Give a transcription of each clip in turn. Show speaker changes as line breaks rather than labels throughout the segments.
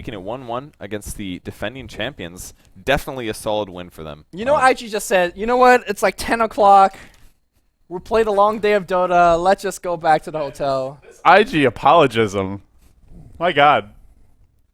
making it 1-1 against the defending champions. Definitely a solid win for them.
You know, IG just said, you know what? It's like 10 o'clock. We played a long day of Dota. Let's just go back to the hotel.
IG apologism. My God.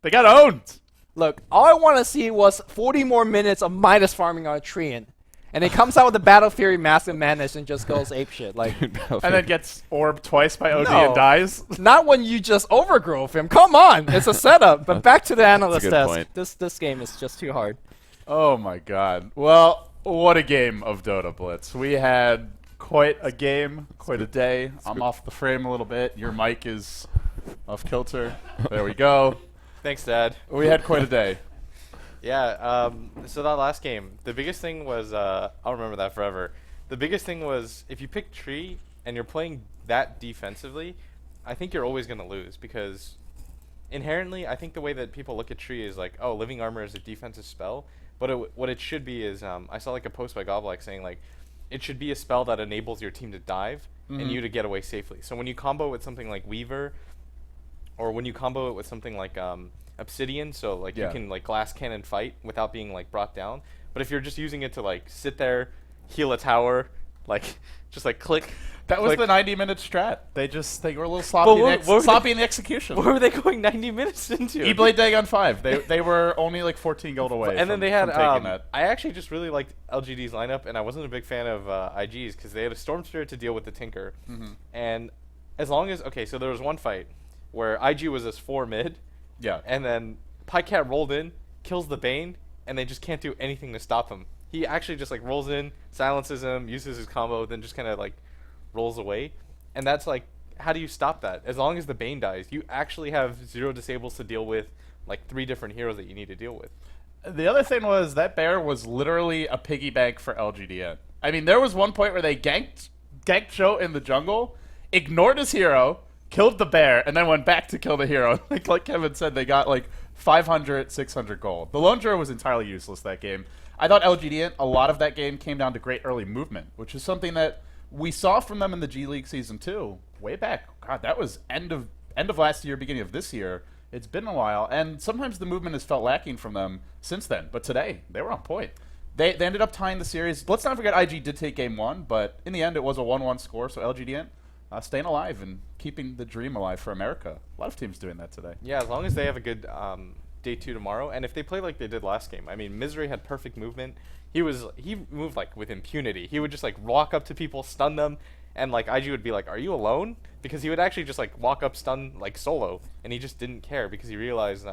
They got owned.
Look, all I want to see was 40 more minutes of Midas farming on a Treant. And he comes out with the Battle Fury Massive Madness and just goes apeshit. Like,
And then gets orbed twice by OD
No.
and dies.
not when you just overgrowth him. Come on, it's a setup. But back to the analyst
good
desk.
point.
This game is just too hard.
Oh my God. Well, what a game of Dota Blitz. We had quite a game, quite a day. I'm off the frame a little bit. Your mic is off kilter. There we go.
Thanks, Dad.
We had quite a day.
Yeah, so that last game, the biggest thing was, I'll remember that forever. The biggest thing was, if you pick Tree and you're playing that defensively, I think you're always going to lose because inherently, I think the way that people look at Tree is like, oh, Living Armor is a defensive spell, but what it should be is, I saw like a post by Goblak saying like, it should be a spell that enables your team to dive and you to get away safely. So when you combo with something like Weaver, or when you combo it with something like Obsidian, so like you can like glass cannon fight without being like brought down. But if you're just using it to like sit there, heal a tower, like just like click.
That was
click.
the 90-minute strat. They were a little sloppy, sloppy in the execution.
What were they going 90 minutes into?
E-Blade Dagon 5. They were only like 14 gold away.
And then they had
taking that.
I actually just really liked LGD's lineup, and I wasn't a big fan of IG's because they had a Storm Spirit to deal with the Tinker. And as long as so there was one fight where IG was this 4 mid.
Yeah.
And then Pycat rolled in, kills the Bane, and they just can't do anything to stop him. He actually just like rolls in, silences him, uses his combo, then just kind of like rolls away. And that's like, how do you stop that? As long as the Bane dies, you actually have 0 disables to deal with like 3 different heroes that you need to deal with.
The other thing was that bear was literally a piggy bank for lgd.int. I mean, there was one point where they ganked Joe in the jungle, ignored his hero, killed the bear, and then went back to kill the hero. like Kevin said, they got like 500, 600 gold. The lone Druid was entirely useless that game. I thought lgd.int, a lot of that game came down to great early movement, which is something that we saw from them in the G League Season 2 way back. God, that was end of last year, beginning of this year. It's been a while, and sometimes the movement has felt lacking from them since then. But today, they were on point. They ended up tying the series. Let's not forget IG did take game 1, but in the end, it was a 1-1 score, so lgd.int staying alive and keeping the dream alive for America. A lot of teams doing that today.
Yeah, as long as they have a good day 2 tomorrow, and if they play like they did last game. I mean, Misery had perfect movement. He moved like with impunity. He would just like walk up to people, stun them, and like IG would be like, "Are you alone?" Because he would actually just like walk up, stun like solo, and he just didn't care because he realized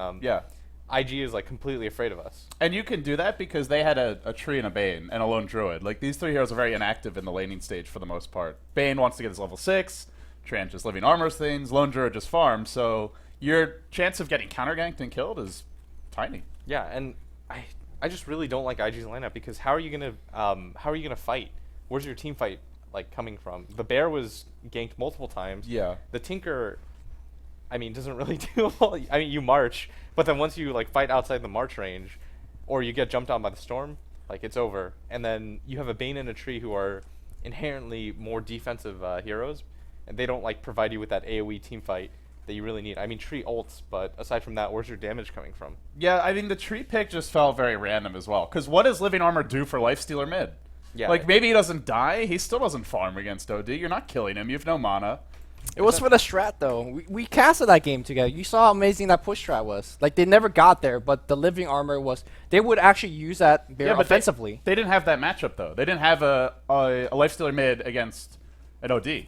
IG is like completely afraid of us.
And you can do that because they had a Tree and a Bane and a lone Druid. Like, these 3 heroes are very inactive in the laning stage for the most part. Bane wants to get his level 6, Treant just living armors things, lone Druid just farms, so your chance of getting counter-ganked and killed is tiny.
Yeah, and I just really don't like IG's lineup because how are you gonna fight? Where's your team fight like coming from? The bear was ganked multiple times.
Yeah.
The Tinker, I mean, doesn't really do well. I mean, you march, but then once you like fight outside the march range, or you get jumped on by the storm, like it's over. And then you have a Bane and a Tree who are inherently more defensive heroes, and they don't like provide you with that AoE team fight that you really need. I mean, Tree ults, but aside from that, where's your damage coming from?
Yeah, I mean, the Tree pick just felt very random as well. Because what does Living Armor do for Lifestealer mid?
Yeah.
Like, maybe he doesn't die, he still doesn't farm against OD. You're not killing him, you have no mana.
It was for the strat, though. We casted that game together. You saw how amazing that push strat was. Like, they never got there, but the Living Armor was... They would actually use that very offensively.
They didn't have that matchup, though. They didn't have a Lifestealer mid against an OD.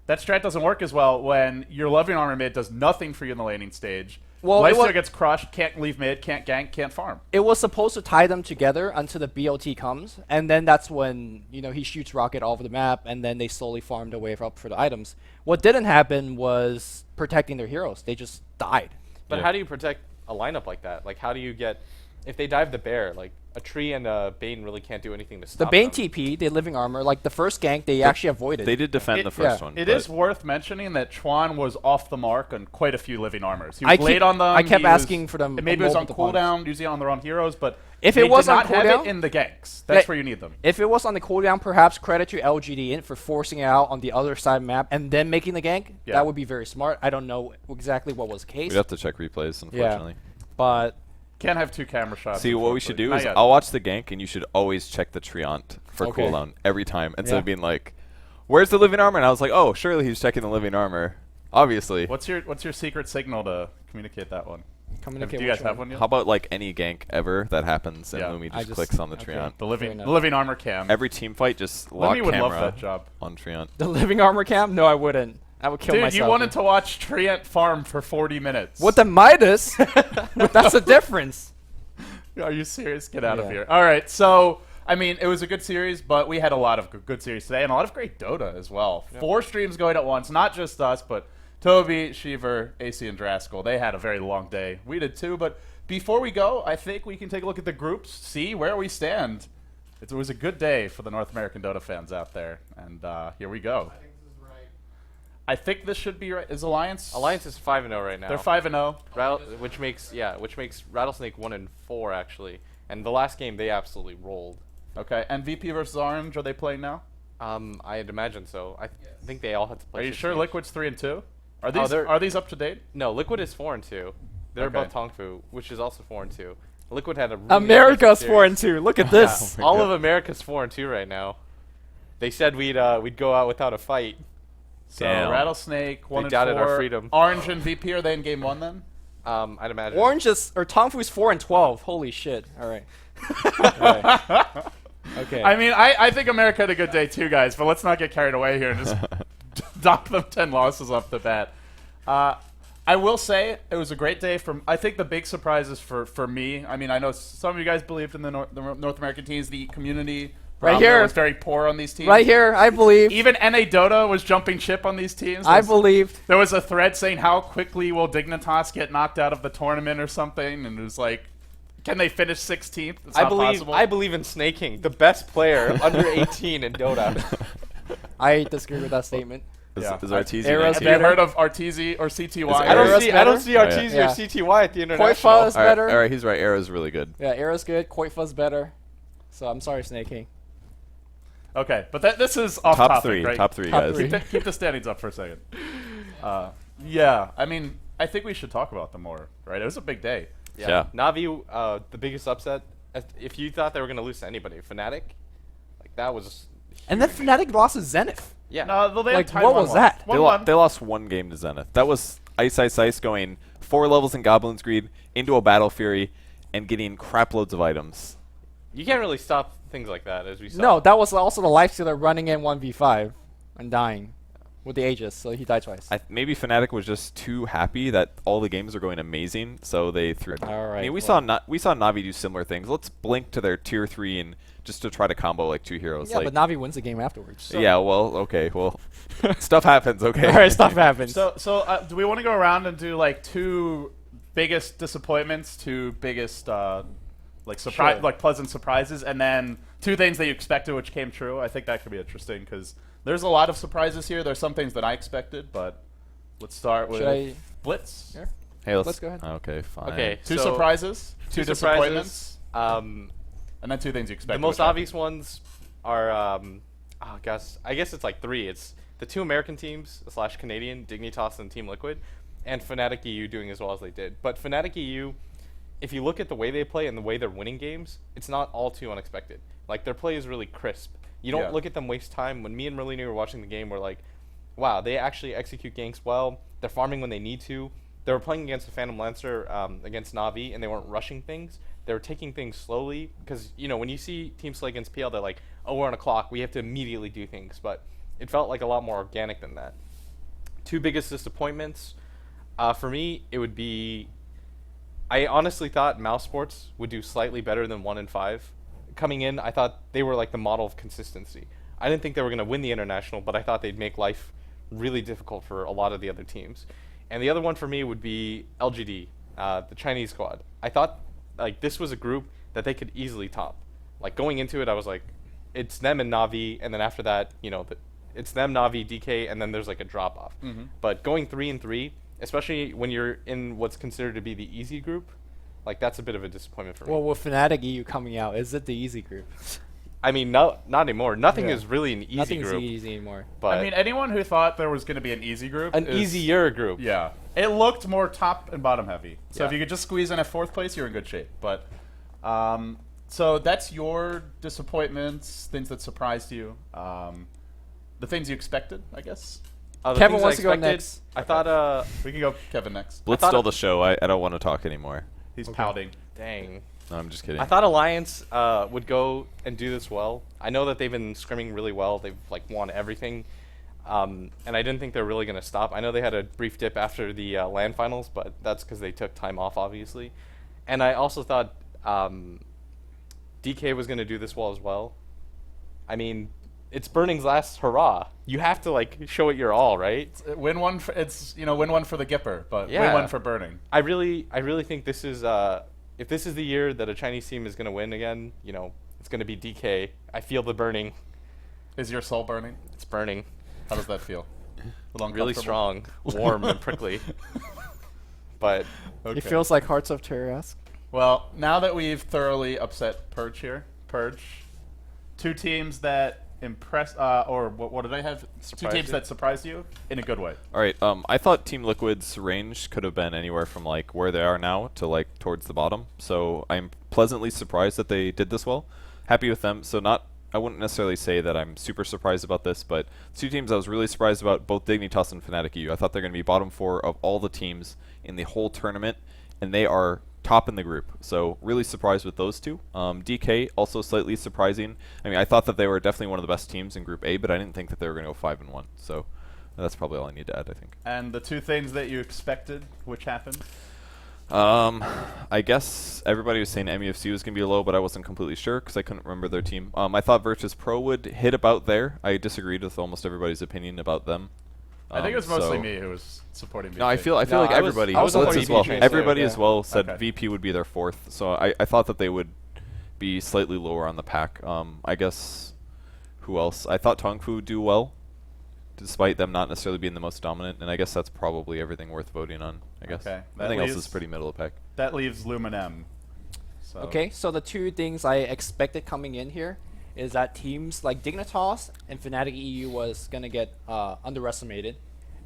That strat doesn't work as well when your Living Armor mid does nothing for you in the laning stage.
Well,
Lifestealer gets crushed, can't leave mid, can't gank, can't farm.
It was supposed to tie them together until the BOT comes, and then that's when, you know, he shoots rocket all over the map, and then they slowly farmed away up for the items. What didn't happen was protecting their heroes. They just died.
But how do you protect a lineup like that? Like, how do you get... If they dive the bear, like, a Tree and a Bane really can't do anything to stop
The Bane
them.
TP, the Living Armor, like the first gank, they actually avoided.
They did defend the first one.
It is worth mentioning that Chuan was off the mark on quite a few Living Armors. He
I
was late on them.
I kept asking for them.
Maybe it was on cooldown, usually on the wrong heroes, but
if
they
it was
did
on
not have
cooldown
it in the ganks. That's where you need them.
If it was on the cooldown, perhaps credit to lgd.int for forcing it out on the other side of the map and then making the gank.
Yeah.
That would be very smart. I don't know exactly what was the case.
We'd have to check replays, unfortunately.
but
Can't have 2 camera shots.
See, what we should do is
unfortunately. Not
I'll watch the gank, and you should always check the Treant for
Okay.
cooldown every time, instead
Yeah.
of being like, "Where's the living armor?" And I was like, "Oh, surely he's checking the living armor." Obviously.
yet. What's your secret signal to communicate that one?
communicate.
Do you guys
which
have one yet?
How about like any gank ever that happens, and
Yeah.
Lumi
I
just
just-
clicks on the
okay.
Treant?
The
Fair enough.
living armor cam.
Every team fight, just lock
Lemmy would love
camera
that job.
on Treant.
The living armor cam? No, I wouldn't. I would kill
Dude,
myself.
you wanted to watch Treant farm for 40 minutes.
With the Midas? That's the difference.
Are you serious? Get out of
Yeah.
here. All right, so I mean, it was a good series, but we had a lot of good series today and a lot of great Dota as well. 4 streams going at once, not just us, but Toby, Shiver, AC, and Draskell. They had a very long day. We did too, but before we go, I think we can take a look at the groups, see where we stand. It was a good day for the North American Dota fans out there, and here we go. I think this should be right. Is Alliance?
Alliance is 5-0 right now.
They're 5-0.
Which makes Rattlesnake 1-4 actually. And the last game they absolutely rolled.
Okay, and VP versus Orange, are they playing now?
I'd imagine so. I think they all had to play.
Are you
6
sure
games.
Liquid's 3-2? Are
they're-
these up to date?
No, Liquid is 4-2. They're
Okay.
above Tongfu, which is also 4-2. Liquid had a really
America's
impressive
4
series.
and 2. Look at this.
my
All
God.
of America's 4-2 right now. They said we'd go out without a fight.
So
Damn.
Rattlesnake 1-4.
doubted our freedom.
Orange and VP, are they in game 1 then?
I'd imagine.
Orange is or Tongfu's 4 and 12. Holy shit! All right. Alright. Okay.
I mean, I think America had a good day too, guys, but let's not get carried away here and just dock them 10 losses off the bat. I will say it was a great day. I think the big surprises for me, I mean, I know some of you guys believed in the North American teams, the community
Right here.
was very poor on these teams.
right here, I believe.
Even NA Dota was jumping ship on these teams.
I believed.
There was a thread saying how quickly will Dignitas get knocked out of the tournament or something, and it was like, can they finish 16th? It's not possible.
I believe in Snaking, the best player under 18 in Dota.
I disagree with that statement.
Is,
Yeah.
is Arteezy
Arrows
Have
19?
you heard of Arteezy or CTY?
I don't
Arrows
see-
I don't
better?
see
Oh, yeah.
Arteezy
Yeah.
or CTY at the international.
Koifa is better.
All right, he's right. Arrow's really good.
Yeah, Arrow's good. Koifa's better. So I'm sorry, Snake King.
Okay, but this is off
Top
topic,
three,
right?
top three,
Top
guys.
three.
Keep the standings up for a second. Yeah, I mean, I think we should talk about them more, right? It was a big day.
Yeah.
Navi, the biggest upset. If you thought they were going to lose to anybody, Fnatic, like that was.
And then Fnatic lost to Zenith.
Yeah.
No, they had
Like,
tied
what
1-1.
was that?
They,
1-1.
they lost 1 game to Zenith. That was Ice going 4 levels in Goblin's Greed into a Battle Fury and getting crap loads of items.
You can't really stop things like that, as we saw.
No, that was also the Lifestealer running in 1v5 and dying with the Aegis, so he died twice.
Maybe Fnatic was just too happy that all the games are going amazing, so they threw.
All right,
I mean, we
well.
saw Navi do similar things. Let's blink to their tier 3 and just to try to combo like 2 heroes.
yeah,
like,
but Navi wins the game afterwards. So.
yeah, well, okay, well, stuff happens. Okay.
All right, stuff happens.
So do we want to go around and do like 2 biggest disappointments, 2 biggest
Sure.
like pleasant surprises, and then 2 things that you expected which came true? I think that could be interesting because there's a lot of surprises here. There's some things that I expected, but let's start with
Should I?
Blitz.
Here?
Hey,
Let's go ahead.
Okay, fine.
Okay.
2
So,
surprises, 2
surprises.
disappointments,
Um,
and then 2 things you expected.
the most
which I-
obvious ones are, I guess it's like 3. It's the 2 American teams / Canadian, Dignitas and Team Liquid, and Fnatic EU doing as well as they did. But Fnatic EU, if you look at the way they play and the way they're winning games, it's not all too unexpected. Like, their play is really crisp. You don't
Yeah.
look at them waste time. When me and Merlini were watching the game, we're like, wow, they actually execute ganks well. They're farming when they need to. They were playing against the Phantom Lancer against Na'Vi, and they weren't rushing things. They were taking things slowly because, you know, when you see teams play against PL, they're like, oh, we're on a clock. We have to immediately do things. But it felt like a lot more organic than that. 2 biggest disappointments. For me, it would be... I honestly thought Mouse Sports would do slightly better than 1 and 5. Coming in, I thought they were like the model of consistency. I didn't think they were going to win the international, but I thought they'd make life really difficult for a lot of the other teams. And the other one for me would be LGD, the Chinese squad. I thought like this was a group that they could easily top. Like going into it, I was like, it's them and Na'Vi, and then after that, you know, it's them, Na'Vi, DK, and then there's like a drop off.
Mm-hmm.
But going 3 and 3, especially when you're in what's considered to be the easy group, like that's a bit of a disappointment for me.
Well, with Fnatic EU coming out, is it the easy group?
I mean, not anymore. Nothing
Yeah.
is really an easy
Nothing's
group.
easy anymore.
But
I mean, anyone who thought there was going to be an easy group,
an easier group.
Yeah, it looked more top and bottom heavy. So if
Yeah.
you could just squeeze in at 4th place, you're in good shape. But so that's your disappointments, things that surprised you, the things you expected, I guess.
The
Kevin
things I
wants to go
expected,
next.
I thought,
We can go Kevin next.
Blitz
thought
stole
it-
the show. I don't want to talk anymore.
He's pouting.
dang.
No, I'm just kidding.
I thought Alliance would go and do this well. I know that they've been scrimming really well. They've like won everything, and I didn't think they're really going to stop. I know they had a brief dip after the LAN finals, but that's because they took time off, obviously. And I also thought DK was going to do this well as well. I mean, it's Burning's last hurrah. You have to like show it your all, right?
Win one. Win one for the Gipper, but win
Yeah.
one for Burning.
I really think this is if this is the year that a Chinese team is going to win again, it's going to be DK. I feel the burning.
Is your soul burning?
It's burning.
How does that feel? A little
Really
uncomfortable?
strong, warm, and prickly. But
Okay.
It feels like Hearts of Terror-esque.
Well, now that we've thoroughly upset Purge, two teams that impressed, or what did I have?
Surprised
Two teams
you?
that surprised you in a good way.
All right. I thought Team Liquid's range could have been anywhere from like where they are now to like towards the bottom. So I'm pleasantly surprised that they did this well. Happy with them. So I wouldn't necessarily say that I'm super surprised about this, but two teams I was really surprised about, both Dignitas and Fnatic EU. I thought they're going to be bottom 4 of all the teams in the whole tournament, and they are top in the group. So really surprised with those two. DK also slightly surprising. I mean, I thought that they were definitely one of the best teams in Group A, but I didn't think that they were going to go 5-1. So that's probably all I need to add, I think.
And the two things that you expected, which happened?
I guess everybody was saying MUFC was going to be low, but I wasn't completely sure because I couldn't remember their team. I thought Virtus Pro would hit about there. I disagreed with almost everybody's opinion about them.
I think it was mostly
so-
me who was supporting.
No, I
VP.
feel like
No, I was-
everybody,
I was
Blitz
supporting
as well.
VP too,
Everybody
yeah.
as well said
Okay.
VP would be their 4th. So I thought that they would be slightly lower on the pack. I guess who else? I thought Tongfu would do well, despite them not necessarily being the most dominant. And I guess that's probably everything worth voting on. I guess
Okay, that
everything else
leaves-
is pretty middle of the pack.
That leaves Lumen. So.
Okay, so the two things I expected coming in here is that teams like Dignitas and Fnatic EU was going to get underestimated,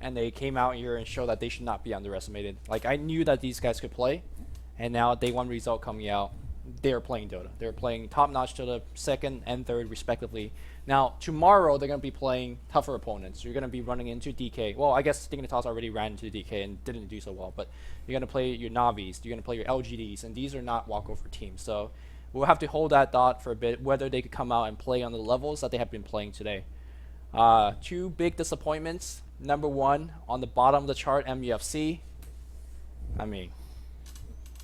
and they came out here and showed that they should not be underestimated. Like, I knew that these guys could play, and now day one result coming out, they're playing Dota. They're playing top-notch Dota, 2nd and 3rd respectively. Now, tomorrow they're going to be playing tougher opponents. You're going to be running into DK. Well, I guess Dignitas already ran into DK and didn't do so well, but you're going to play your Navis, you're going to play your LGDs, and these are not walkover teams. So we'll have to hold that thought for a bit, whether they could come out and play on the levels that they have been playing today. Two big disappointments. Number one, on the bottom of the chart, MUFC. I mean,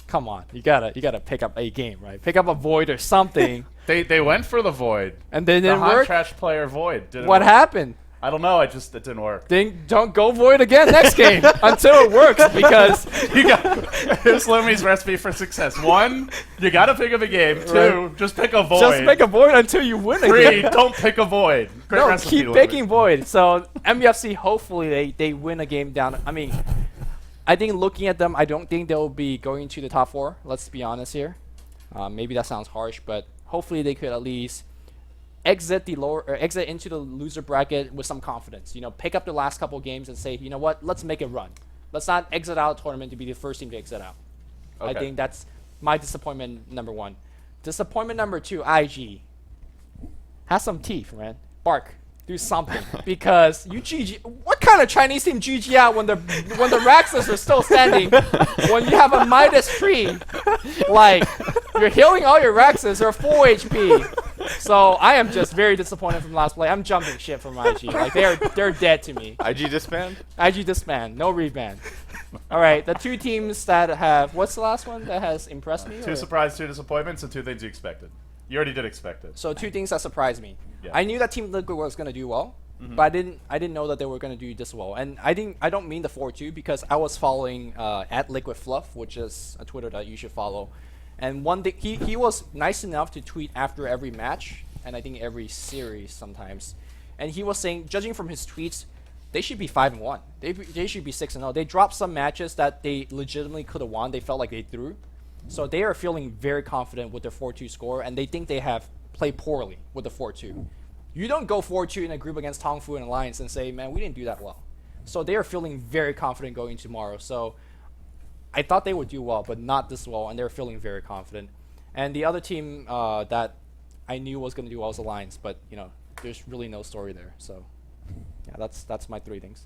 come on, you gotta pick up a game, right? Pick up a Void or something,
They went for the Void.
and then it
The
didn't
hot
work.
trash player Void. Didn't
What
work.
happened?
I don't know. It didn't work.
Then don't go Void again next game until it works, because
You got here's Lumi's recipe for success. 1, you gotta pick up a game. 2,
Right.
just pick a Void.
just make a Void until you win
3,
again.
don't pick a Void. Great
No,
recipe,
keep
Lumi.
picking Void. So MUFC, hopefully they win a game down. I mean, I think looking at them, I don't think they'll be going to the top 4. Let's be honest here. Maybe that sounds harsh, but hopefully they could at least exit into the loser bracket with some confidence. You know, pick up the last couple games and say, you know what, let's make a run. Let's not exit out of tournament to be the first team to exit out. I
Okay.
think that's my disappointment number 1. Disappointment number 2, IG. Have some teeth, man. Bark. Do something. Because you GG. What kind of Chinese team GG out when the Raxus are still standing? When you have a -3, like you're healing all your Raxus, they're 4 HP. So I am just very disappointed from last play. I'm jumping shit from IG. Like they're dead to me.
IG disband?
IG disband, no reband. All right, the two teams that have, what's the last one that has impressed me?
2
or-
surprise, 2 disappointments, and 2 things you expected. You already did expect it.
So two things that surprised me.
Yeah.
I knew that Team Liquid was going to do well, but I didn't know that they were going to do this well. And I don't mean the 4-2 because I was following at Liquid Fluff, which is a Twitter that you should follow. And one thing, he was nice enough to tweet after every match, and I think every series sometimes. And he was saying, judging from his tweets, they should be 5-1. They should be 6-0. They dropped some matches that they legitimately could have won. They felt like they threw. So they are feeling very confident with their 4-2 score, and they think they have play poorly with the 4-2. You don't go 4-2 in a group against Tongfu and Alliance and say, man, we didn't do that well. So they are feeling very confident going tomorrow. So I thought they would do well, but not this well, and they're feeling very confident. And the other team that I knew was going to do well was Alliance, but you know, there's really no story there. So yeah, that's my 3 things.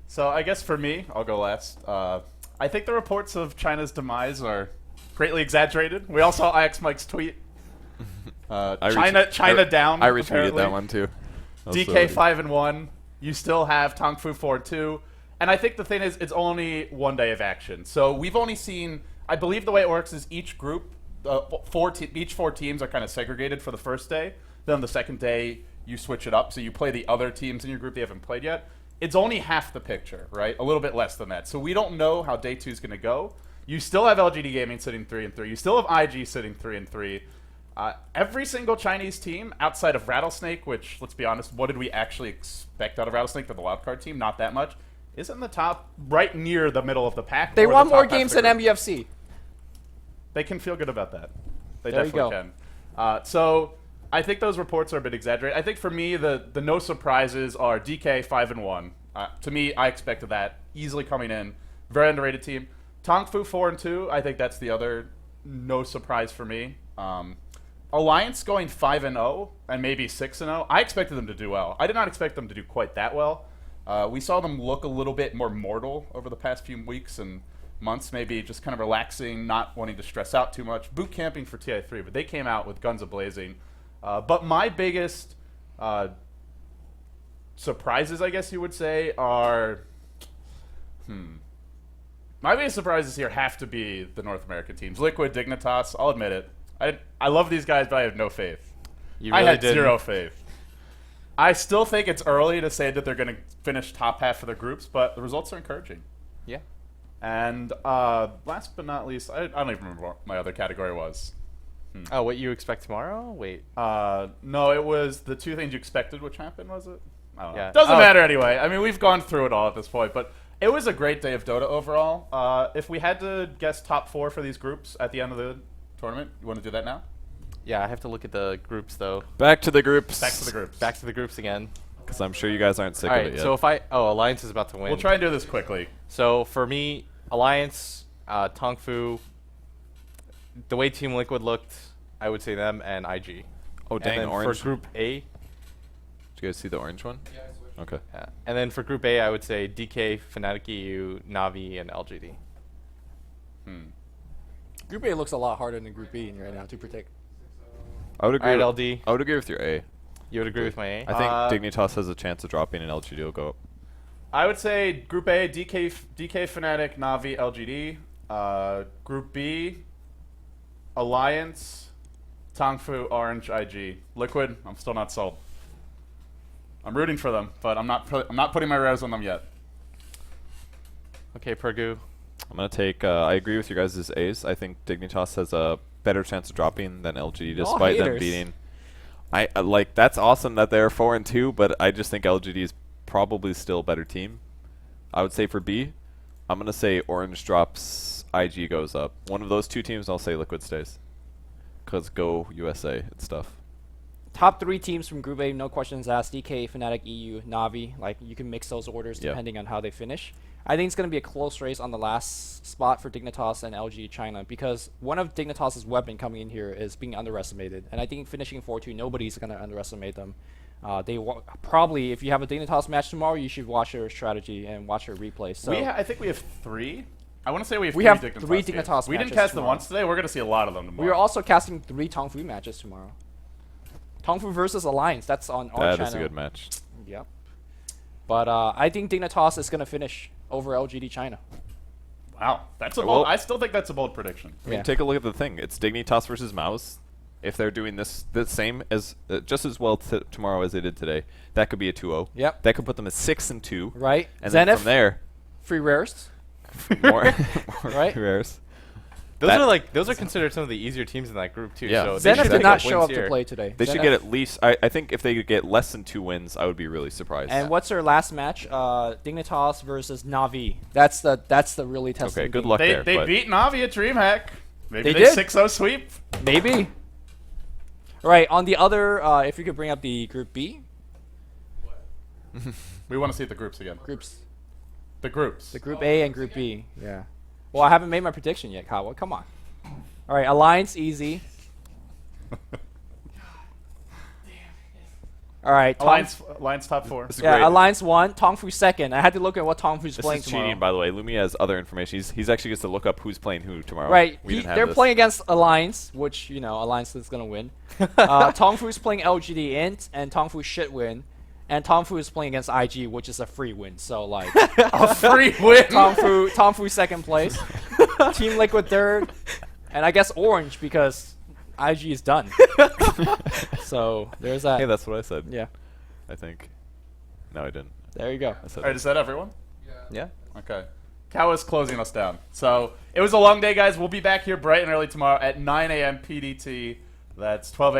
So I guess for me, I'll go last. I think the reports of China's demise are greatly exaggerated. We all saw IX Mike's tweet. China down.
I retweeted
apparently.
that one too.
DK 5-1. You still have Tongfu 4-2. And I think the thing is, it's only one day of action. So we've only seen, I believe the way it works is each group, each 4 teams are kind of segregated for the first day. Then the second day, you switch it up. So you play the other teams in your group they haven't played yet. It's only half the picture, right? A little bit less than that. So we don't know how day 2 is going to go. You still have LGD Gaming sitting 3-3. You still have IG sitting 3-3. Every single Chinese team outside of Rattlesnake, which, let's be honest, what did we actually expect out of Rattlesnake, the wildcard team? Not that much. Is in the top, right near the middle of the pack.
They
or
won
the
more
top half
games
of the
than
group.
MUFC.
They can feel good about that. They
There you
definitely can. So I think those reports are a bit exaggerated. I think for me, the no surprises are DK 5-1. To me, I expected that easily coming in. Very underrated team. Tongfu 4-2. I think that's the other no surprise for me. Alliance going 5-0 and maybe 6-0. I expected them to do well. I did not expect them to do quite that well. We saw them look a little bit more mortal over the past few weeks and months, maybe just kind of relaxing, not wanting to stress out too much. Boot camping for TI3, but they came out with guns a-blazing. But my biggest surprises, I guess you would say, are... My biggest surprises here have to be the North American teams. Liquid, Dignitas, I'll admit it. I love these guys, but I have no faith.
You really
I had
didn't.
0 faith. I still think it's early to say that they're going to finish top half of their groups, but the results are encouraging.
Yeah.
And last but not least, I don't even remember what my other category was.
Oh, what you expect tomorrow? Wait.
No, it was the 2 things you expected, which happened, was it? I don't know.
Yeah.
Doesn't
Oh.
matter anyway. I mean, we've gone through it all at this point, but it was a great day of Dota overall. If we had to guess top 4 for these groups at the end of the tournament, you want to do that now?
Yeah, I have to look at the groups though.
Back to the groups.
Back to the groups.
Back to the groups again.
Because I'm sure you guys aren't sick
All
of
right.
it yet.
So if Alliance is about to win.
We'll try and do this quickly.
So for me, Alliance, Tongfu, the way Team Liquid looked, I would say them and IG.
oh, dang,
and then
orange.
for Group A,
Did you guys see the orange one?
Yeah, I switched.
Okay.
and then for Group A, I would say DK, Fnatic EU, Navi, and LGD.
Group A looks a lot harder than Group B right now to predict.
I would agree.
All right,
with,
LD.
I would agree with your A.
You would agree with my A?
I think Dignitas has a chance of dropping and LGD will go up.
I would say Group A, DK Fnatic, Navi, LGD. Group B, Alliance, Tongfu, Orange, IG. Liquid, I'm still not sold. I'm rooting for them, but I'm not putting my rares on them yet.
Okay, Pergu.
I'm going to take, I agree with your guys' A's. I think Dignitas has a better chance of dropping than LGD
All
despite them
haters.
beating. Like, that's awesome that they're 4-2, but I just think LGD is probably still a better team. I would say for B, I'm going to say Orange drops, IG goes up. One of those 2 teams, I'll say Liquid stays. Because go USA and stuff.
Top 3 teams from Group A, no questions asked. DK, Fnatic, EU, Navi. Like, you can mix those orders
Yep.
depending on how they finish. I think it's going to be a close race on the last spot for Dignitas and LG China because one of Dignitas' weapon coming in here is being underestimated. And I think finishing 4-2, nobody's going to underestimate them. Probably, if you have a Dignitas match tomorrow, you should watch their strategy and watch their replay. So
I think we have 3. I want to say we have
We
3
have
Dignitas
3
games.
Dignitas
We didn't
matches
cast them
tomorrow.
once today. We're going to see a lot of them tomorrow.
we are also casting 3 Tongfu matches tomorrow. Tongfu versus Alliance, that's on our channel.
That is a good match.
Yep. But I think Dignitas is going to finish over LGD China.
Wow, that's a
Well-
bold. I still think that's a bold prediction.
I mean,
Yeah.
take a look at the thing. It's Dignitas versus Mouse. If they're doing this the same as just as well tomorrow as they did today, that could be a 2-0.
Yep.
That could put them at 6-2.
Right?
And then
Zenith,
from there,
free rares.
more
Right?
rares.
Those are considered some of the easier teams in that group too.
Yeah.
So they
Zenith
should
did
pick
not
up
show
wins
up to
here.
play today.
They should get at least. I think if they could get less than 2 wins, I would be really surprised.
And what's their last match? Dignitas versus Navi. That's the really testing.
Okay, good
game.
luck
They
there. but
beat Navi at DreamHack. Maybe
They
they
did.
6-0 sweep.
Maybe. Right, on the other, if you could bring up the Group B.
We want to see the groups again.
Groups.
The groups.
The Group A and Group B. Yeah. Well, I haven't made my prediction yet, Kawa. Come on. All right, Alliance easy. All right,
Alliance top 4.
This is
yeah,
great.
Alliance 1, Tongfu 2nd. I had to look at what Tongfu's
This
playing
is
tomorrow.
cheating, by the way. Lumi has other information. He's actually gets to look up who's playing who tomorrow.
Right,
We didn't have
they're
this.
playing against Alliance, which, you know, Alliance is going to win. Tongfu's playing lgd.int, and Tongfu should win. And Tongfu is playing against IG, which is a free win. So, like,
A free win.
Tongfu second place. Team Liquid third. And I guess Orange, because IG is done. So, there's that.
Hey, that's what I said.
Yeah,
I think. No, I didn't.
there you go.
I said
All right, is that everyone?
Yeah.
Okay. Kawa's closing us down. So it was a long day, guys. We'll be back here bright and early tomorrow at 9 a.m. PDT. That's 12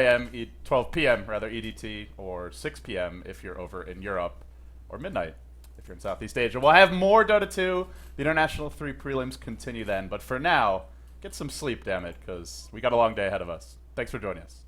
p.m. rather EDT, or 6 p.m. if you're over in Europe, or midnight if you're in Southeast Asia. We'll have more Dota 2. The International 3 prelims continue then. But for now, get some sleep, damn it, because we got a long day ahead of us. Thanks for joining us.